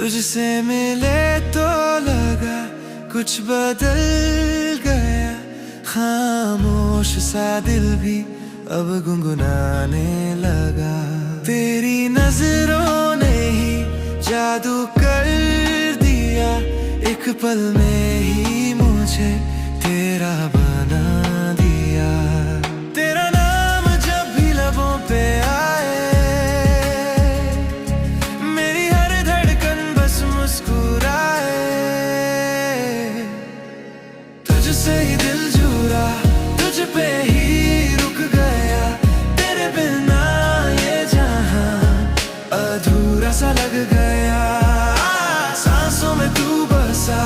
तुझसे मिले तो लगा कुछ बदल गया, खामोश सा दिल भी अब गुनगुनाने लगा। तेरी नजरों ने ही जादू कर दिया, एक पल में ही मुझे तेरा बना दिया। तेरा नाम जब भी लबों पे आए, मेरी हर धड़कन बस मुस्कुराए। तुझसे ही दिल जुड़ा, तुझ पे ही रुक गया, तेरे बिना ये जहां अधूरा सा लग गया। सांसों में तू बसा,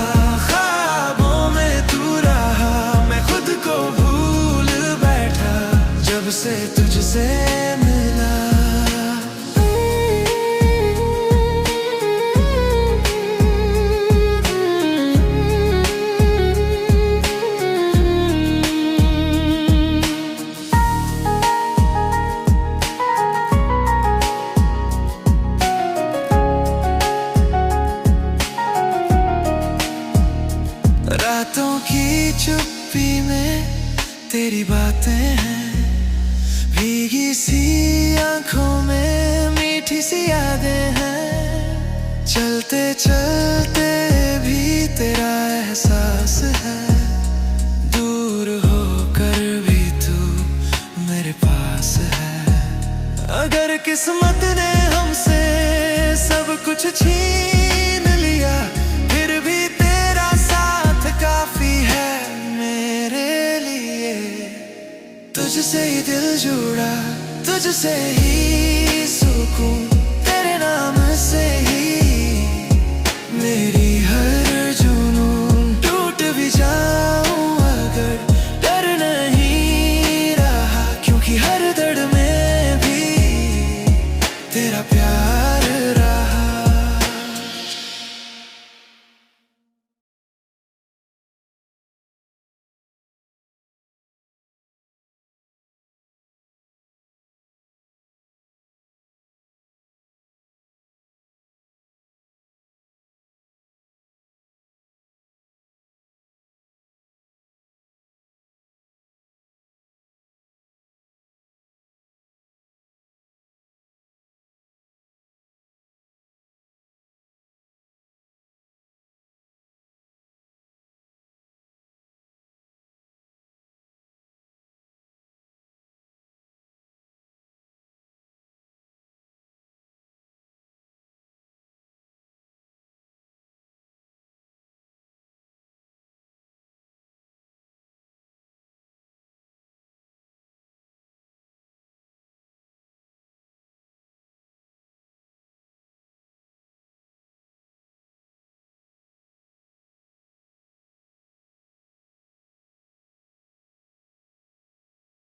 ख्वाबों में तू रहा, मैं खुद को भूल बैठा जब से तुझसे मिला। रातों की चुप्पी में तेरी बातें हैं, भीगी सी आंखों में मीठी सी यादें हैं। चलते चलते भी तेरा एहसास है, दूर होकर भी तू मेरे पास है। अगर किस्मत ने हमसे सब कुछ छीन लिया, फिर भी तेरा साथ काफी है मेरे लिए। तुझसे ही दिल जुड़ा, तुझसे ही सुकून